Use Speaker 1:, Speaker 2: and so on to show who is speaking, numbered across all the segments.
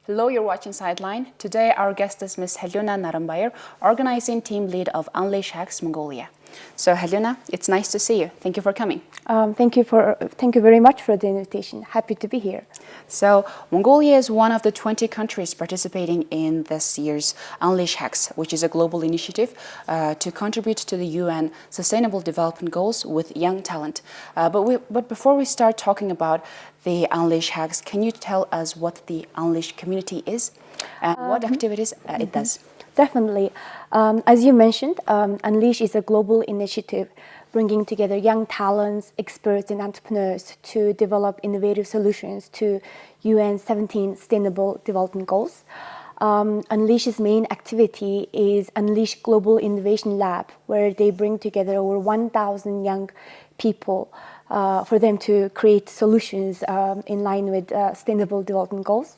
Speaker 1: Hello, you're watching Sightline. Today our guest is Ms. Khaliunaa Naranbayar, organizing team lead of Unleash Hacks Mongolia. So Khaliunaa, it's nice to see you. Thank you for coming.
Speaker 2: Thank you very much for the invitation. Happy to be here.
Speaker 1: So Mongolia is one of the 20 countries participating in this year's Unleash Hacks, which is a global initiative to contribute to the UN Sustainable Development Goals with young talent. But before we start talking about the Unleash Hacks, can you tell us what the Unleash community is and what activities it does?
Speaker 2: Definitely. As you mentioned, Unleash is a global initiative bringing together young talents, experts, and entrepreneurs to develop innovative solutions to UN 17 Sustainable Development Goals. Unleash's main activity is Unleash Global Innovation Lab, where they bring together over 1,000 young people for them to create solutions in line with Sustainable Development Goals.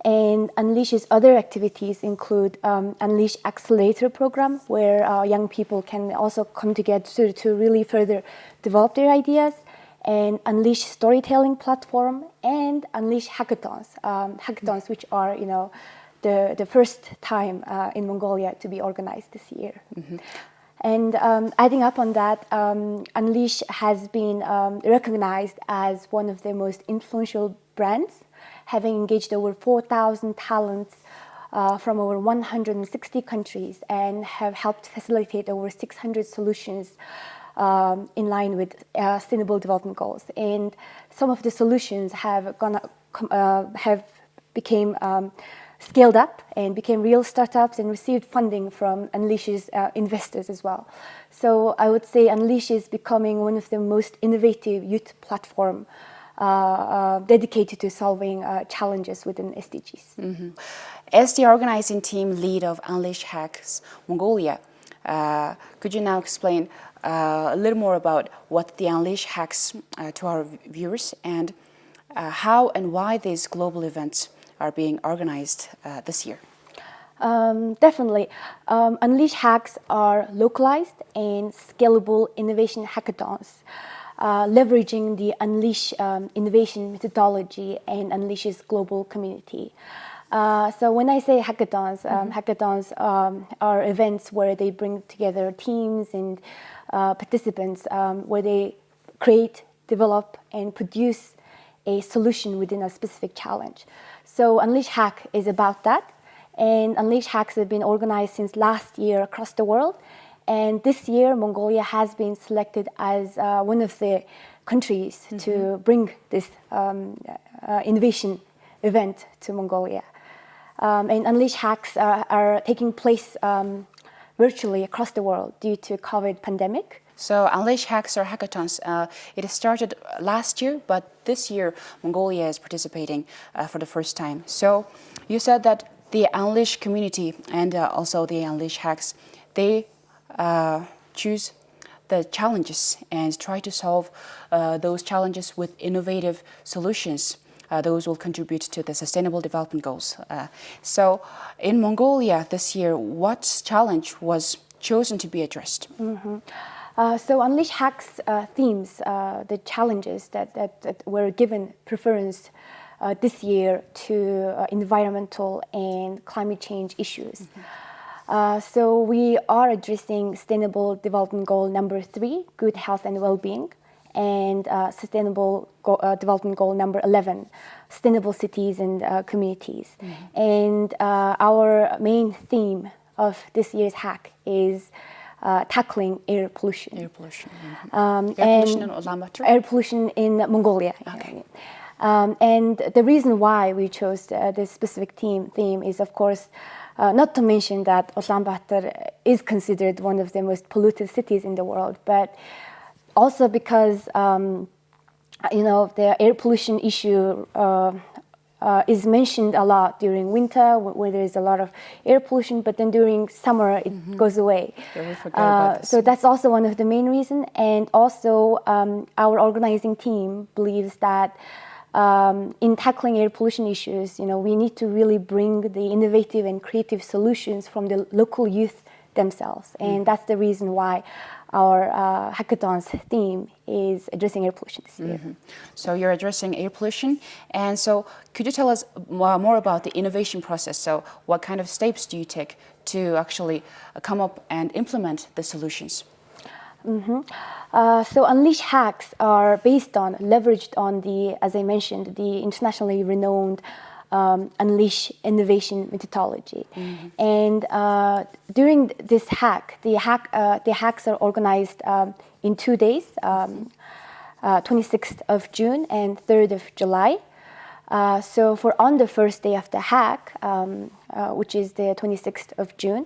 Speaker 2: And Unleash's other activities include Unleash Accelerator Program, where young people can also come together to really further develop their ideas, and Unleash Storytelling Platform, and Unleash Hackathons, which are, the first time in Mongolia to be organized this year. And adding up on that, Unleash has been recognized as one of the most influential brands, having engaged over 4,000 talents from over 160 countries and have helped facilitate over 600 solutions in line with Sustainable Development Goals. And some of the solutions have became scaled up and became real startups and received funding from Unleash's investors as well. So I would say Unleash is becoming one of the most innovative youth platform dedicated to solving challenges within SDGs.
Speaker 1: As the organizing team lead of Unleash Hacks Mongolia, could you now explain a little more about what the Unleash Hacks to our viewers, and how and why these global events are being organized this year?
Speaker 2: Definitely. Unleash Hacks are localized and scalable innovation hackathons, leveraging the Unleash innovation methodology and Unleash's global community. So when I say hackathons, hackathons are events where they bring together teams and participants where they create, develop, and produce a solution within a specific challenge. So Unleash Hack is about that, and Unleash Hacks have been organized since last year across the world, and this year Mongolia has been selected as one of the countries to bring this innovation event to Mongolia. And Unleash Hacks are taking place virtually across the world due to COVID pandemic.
Speaker 1: So Unleash Hacks or hackathons, it started last year, but this year Mongolia is participating for the first time. So you said that the Unleash community and also the Unleash Hacks, they choose the challenges and try to solve those challenges with innovative solutions. Those will contribute to the Sustainable Development Goals. So in Mongolia this year, what challenge was chosen to be addressed?
Speaker 2: So Unleash Hacks themes, the challenges that were given preference this year to environmental and climate change issues. So we are addressing Sustainable Development Goal number 3, good health and well-being, and Sustainable Development Goal number 11, sustainable cities and communities. And our main theme of this year's hack is tackling air pollution.
Speaker 1: Air pollution. Air pollution in Ulaanbaatar?
Speaker 2: Air pollution in Mongolia.
Speaker 1: Okay.
Speaker 2: And the reason why we chose this specific theme is, of course, not to mention that Ulaanbaatar is considered one of the most polluted cities in the world, but also because the air pollution issue is mentioned a lot during winter, where there is a lot of air pollution, but then during summer it goes away.
Speaker 1: Yeah, we forgot about this.
Speaker 2: So that's also one of the main reasons. And also our organizing team believes that in tackling air pollution issues, we need to really bring the innovative and creative solutions from the local youth themselves. And that's the reason why our hackathon's theme is addressing air pollution this year.
Speaker 1: So you're addressing air pollution, and so could you tell us more about the innovation process? So what kind of steps do you take to actually come up and implement the solutions?
Speaker 2: So Unleash hacks are leveraged on the, as I mentioned, the internationally renowned Unleash innovation methodology. And during this hack, the hacks are organized in 2 days, 26th of June and 3rd of July. So on the first day of the hack, which is the 26th of June,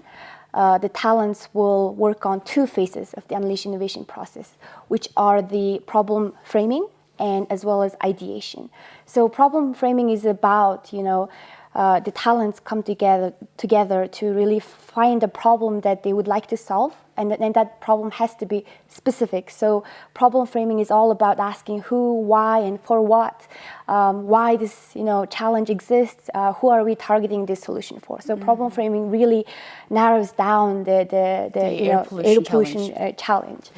Speaker 2: the talents will work on 2 phases of the Unleash innovation process, which are the problem framing and as well as ideation. So problem framing is about, the talents come together to really find a problem that they would like to solve, and that problem has to be specific. So problem framing is all about asking who, why, and for what, why this challenge exists, who are we targeting this solution for. So problem framing really narrows down the air pollution challenge.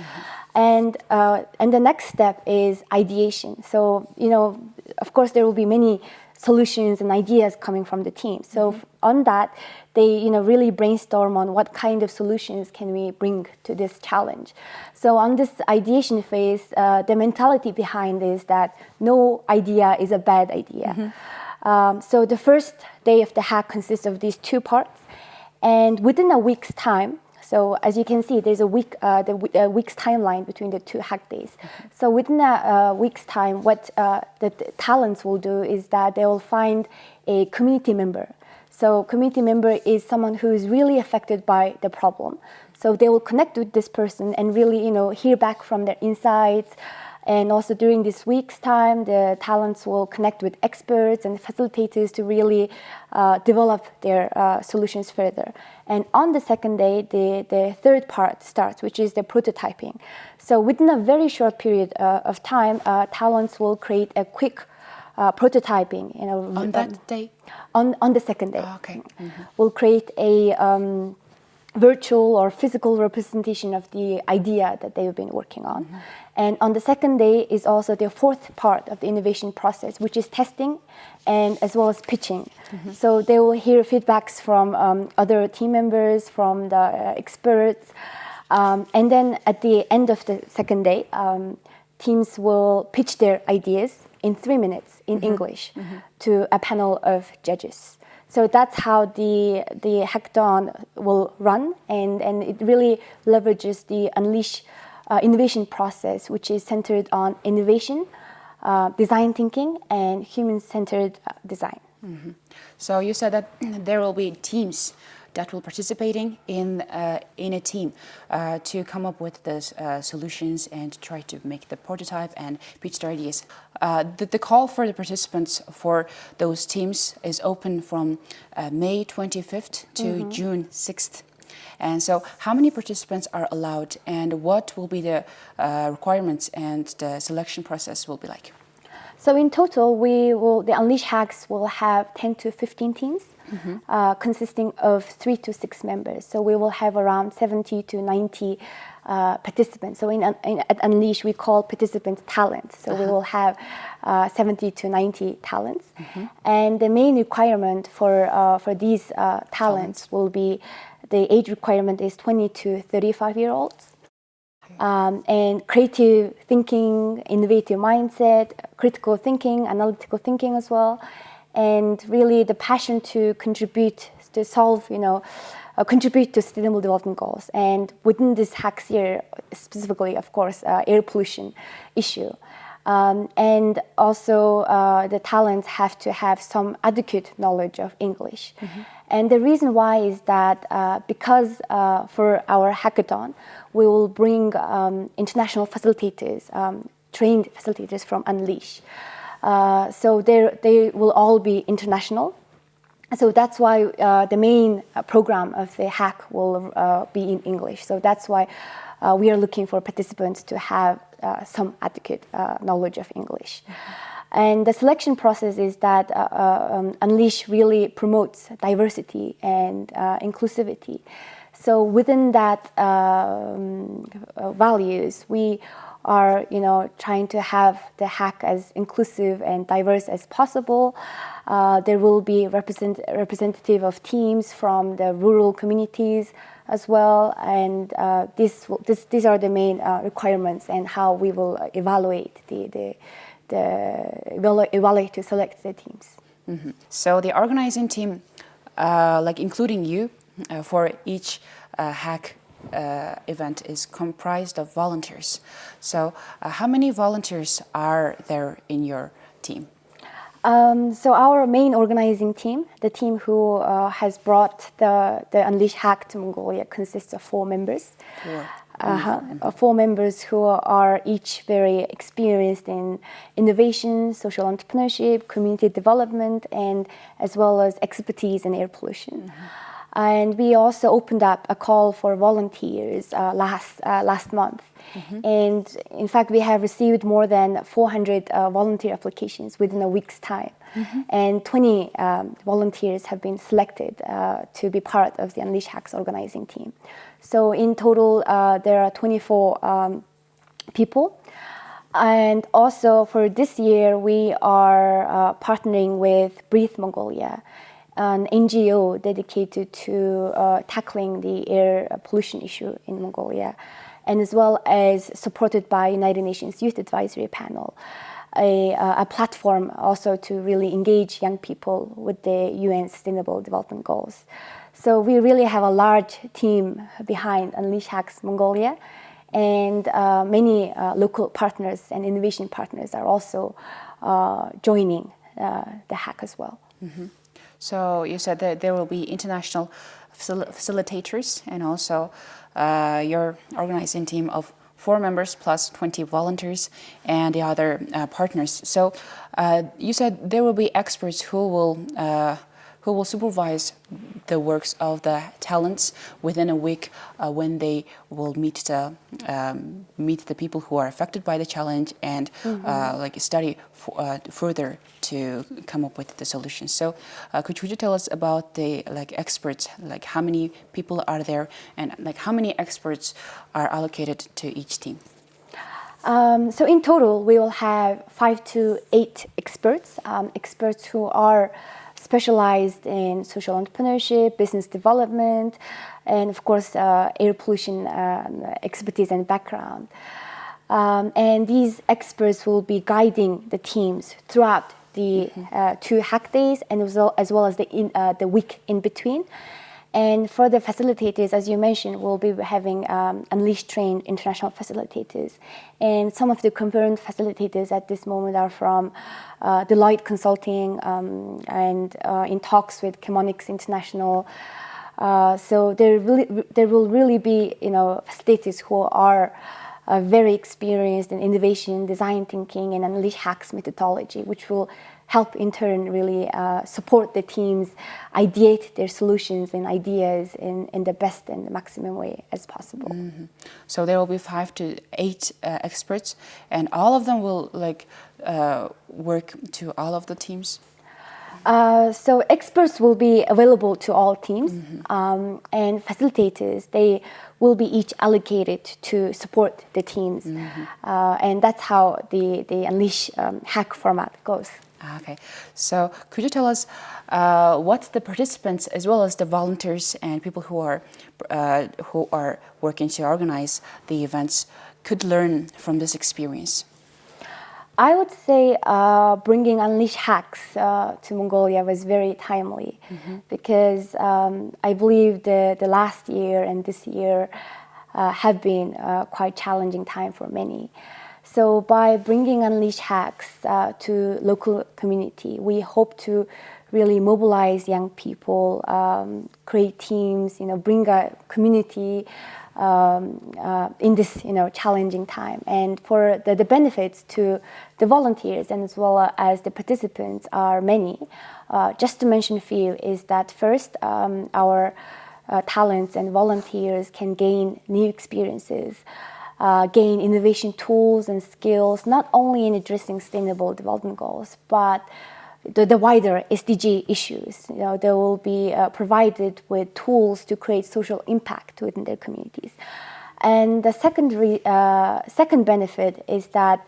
Speaker 2: And the next step is ideation. So of course there will be many solutions and ideas coming from the team. So on that, they really brainstorm on what kind of solutions can we bring to this challenge. So on this ideation phase, the mentality behind is that no idea is a bad idea. So the first day of the hack consists of these 2 parts, and within a week's time. So as you can see, there's a week's timeline between the 2 hack days. So within a week's time, what the talents will do is that they will find a community member. So community member is someone who is really affected by the problem. So they will connect with this person and really, hear back from their insights. And also during this week's time, the talents will connect with experts and facilitators to really develop their solutions further. And on the second day, the third part starts, which is the prototyping. So within a very short period of time, talents will create a quick prototyping.
Speaker 1: On that day?
Speaker 2: On the second day.
Speaker 1: Oh, okay.
Speaker 2: We'll create a virtual or physical representation of the idea that they've been working on. And on the second day is also the 4th part of the innovation process, which is testing and as well as pitching. So they will hear feedbacks from other team members, from the experts. And then at the end of the second day, teams will pitch their ideas in 3 minutes in English to a panel of judges. So that's how the hackathon will run, and it really leverages the Unleash innovation process, which is centered on innovation, design thinking, and human-centered design.
Speaker 1: So you said that there will be teams that will participating in a team to come up with the solutions and try to make the prototype and pitch their ideas. The call for the participants for those teams is open from May 25th to June 6th. And so how many participants are allowed, and what will be the requirements and the selection process will be like?
Speaker 2: So in total, the Unleash Hacks will have 10 to 15 teams. Consisting of 3 to 6 members. So we will have around 70 to 90 participants. So at Unleash, we call participants talents. So we will have 70 to 90 talents. And the main requirement for these talents will be, the age requirement is 20 to 35-year-olds. And creative thinking, innovative mindset, critical thinking, analytical thinking as well. And really the passion to contribute to contribute to sustainable development goals. And within this hacks year, specifically, of course, air pollution issue. And also the talents have to have some adequate knowledge of English. And the reason why is that because for our hackathon, we will bring international facilitators, trained facilitators from Unleash. So they will all be international. So that's why the main program of the hack will be in English. So that's why we are looking for participants to have some adequate knowledge of English. And the selection process is that Unleash really promotes diversity and inclusivity. So within that values, we are trying to have the hack as inclusive and diverse as possible. There will be representative of teams from the rural communities as well, and these are the main requirements and how we will evaluate evaluate to select the teams.
Speaker 1: Mm-hmm. So the organizing team, like including you, for each hack event is comprised of volunteers. So how many volunteers are there in your team?
Speaker 2: So our main organizing team, the team who has brought the Unleash Hack to Mongolia, consists of 4 members. Four members who are each very experienced in innovation, social entrepreneurship, community development, and as well as expertise in air pollution. Mm-hmm. And we also opened up a call for volunteers last month. Mm-hmm. And in fact, we have received more than 400 volunteer applications within a week's time. Mm-hmm. And 20 volunteers have been selected to be part of the Unleash Hack's organizing team. So in total, there are 24 people. And also for this year, we are partnering with Breathe Mongolia, an NGO dedicated to tackling the air pollution issue in Mongolia, and as well as supported by United Nations Youth Advisory Panel, a platform also to really engage young people with the UN Sustainable Development Goals. So we really have a large team behind Unleash Hacks Mongolia, and many local partners and innovation partners are also joining the hack as well.
Speaker 1: Mm-hmm. So you said that there will be international facilitators, and also your organizing team of 4 members plus 20 volunteers and the other partners. So you said there will be experts who will supervise the works of the talents within a week when they will meet the people who are affected by the challenge and like study further to come up with the solutions. So could you tell us about the experts, like how many people are there and like how many experts are allocated to each team?
Speaker 2: So in total, we will have 5 to 8 experts, experts who are specialized in social entrepreneurship, business development, and of course, air pollution expertise and background. And these experts will be guiding the teams throughout the 2 hack days and as well as the week in between. And for the facilitators, as you mentioned, we'll be having Unleash trained international facilitators. And some of the confirmed facilitators at this moment are from Deloitte Consulting and in talks with Chemonics International. So there will really be facilitators who are very experienced in innovation, design thinking, and Unleash Hacks methodology, which will help in turn really support the teams ideate their solutions and ideas in the best and the maximum way as possible.
Speaker 1: Mm-hmm. So there will be 5 to 8 experts, and all of them will work to all of the teams?
Speaker 2: So experts will be available to all teams, and facilitators, they will be each allocated to support the teams. And that's how the Unleash hack format goes.
Speaker 1: Okay, so could you tell us what the participants as well as the volunteers and people who are working to organize the events could learn from this experience?
Speaker 2: I would say bringing Unleash Hacks to Mongolia was very timely because I believe the last year and this year have been quite challenging time for many. So by bringing Unleash Hacks to local community, we hope to really mobilize young people, create teams, bring a community in this challenging time. And for the benefits to the volunteers and as well as the participants are many. Just to mention a few is that first, our talents and volunteers can gain new experiences, gain innovation tools and skills, not only in addressing sustainable development goals, but the wider SDG issues. They will be provided with tools to create social impact within their communities. And the second benefit is that,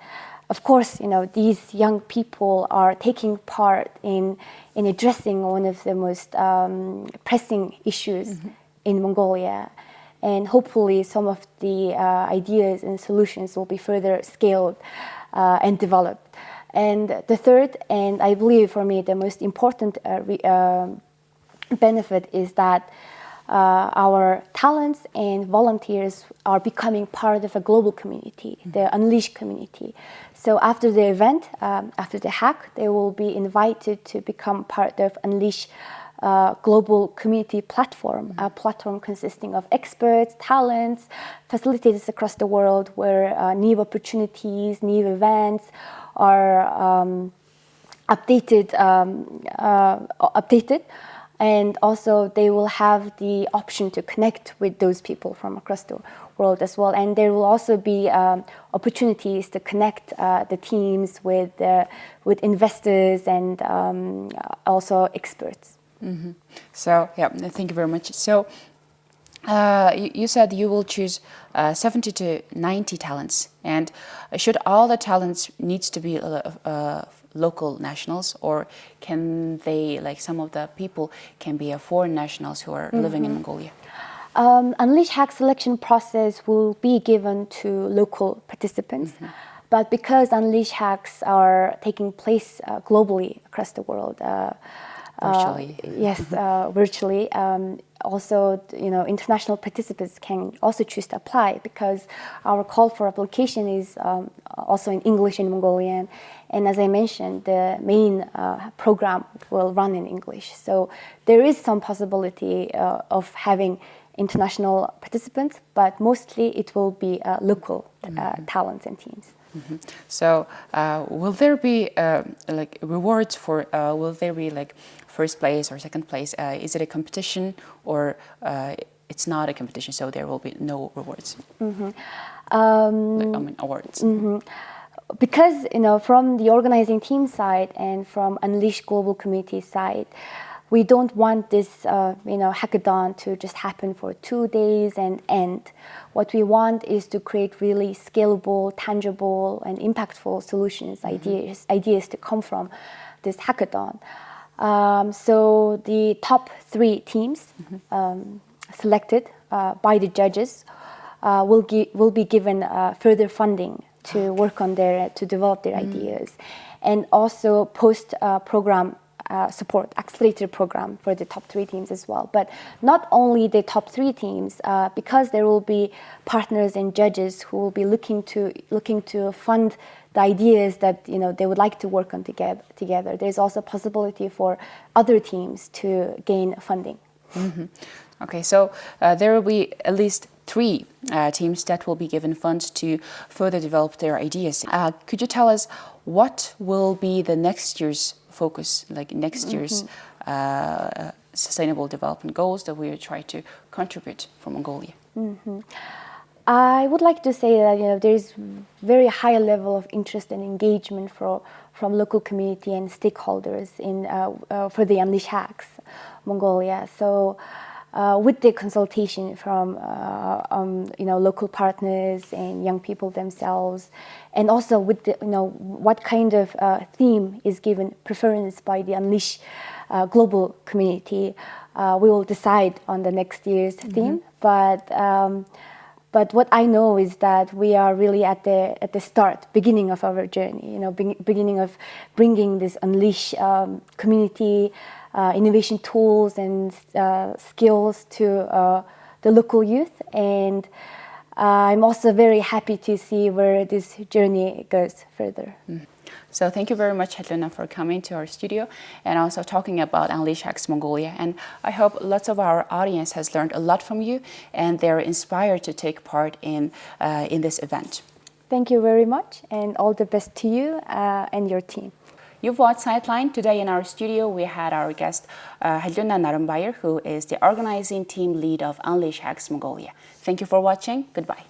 Speaker 2: of course, these young people are taking part in addressing one of the most pressing issues in Mongolia. And hopefully some of the ideas and solutions will be further scaled and developed. And the third, and I believe for me the most important benefit is that our talents and volunteers are becoming part of a global community, the Unleash community. So after the event, after the hack, they will be invited to become part of Unleash global community platform, a platform consisting of experts, talents, facilitators across the world where new opportunities, new events are updated, and also they will have the option to connect with those people from across the world as well. And there will also be opportunities to connect the teams with investors and also experts.
Speaker 1: Mm-hmm. So, yeah, thank you very much. So, you said you will choose 70 to 90 talents, and should all the talents needs to be local nationals, or can they, like some of the people, can be foreign nationals who are living in Mongolia?
Speaker 2: Unleash Hack selection process will be given to local participants, but because Unleash Hacks are taking place globally across the world,
Speaker 1: virtually.
Speaker 2: Yes, virtually. Also, international participants can also choose to apply because our call for application is also in English and Mongolian. And as I mentioned, the main program will run in English. So there is some possibility of having international participants, but mostly it will be local talents and teams.
Speaker 1: So will there be like rewards for, will there be like first place or second place? Is it a competition, or it's not a competition, so there will be no rewards? Awards.
Speaker 2: Because from the organizing team side and from Unleash Global Community side, we don't want this hackathon to just happen for 2 days and end. What we want is to create really scalable, tangible, and impactful solutions, ideas to come from this hackathon. So the top 3 teams selected by the judges will be given further funding to work on to develop their ideas, and also post-program support, accelerator program for the top 3 teams as well. But not only the top 3 teams, because there will be partners and judges who will be looking to fund the ideas that they would like to work on together. There's also possibility for other teams to gain funding.
Speaker 1: Okay, so there will be at least 3 teams that will be given funds to further develop their ideas. Could you tell us what will be the next year's focus, like next year's sustainable development goals that we will try to contribute for Mongolia?
Speaker 2: I would like to say that there is very high level of interest and engagement from local community and stakeholders for the Unleash Hacks Mongolia. So with the consultation from local partners and young people themselves, and also with what kind of theme is given preference by the Unleash global community, we will decide on the next year's theme. But what I know is that we are really at the beginning of our journey. Beginning of bringing this Unleash community innovation tools and skills to the local youth, and I'm also very happy to see where this journey goes further.
Speaker 1: So thank you very much, Khaliunaa, for coming to our studio and also talking about Unleash Hacks Mongolia. And I hope lots of our audience has learned a lot from you and they're inspired to take part in this event.
Speaker 2: Thank you very much, and all the best to you and your team.
Speaker 1: You've watched Sightline. Today in our studio we had our guest Khaliunaa Naranbayar, who is the organizing team lead of Unleash Hacks Mongolia. Thank you for watching. Goodbye.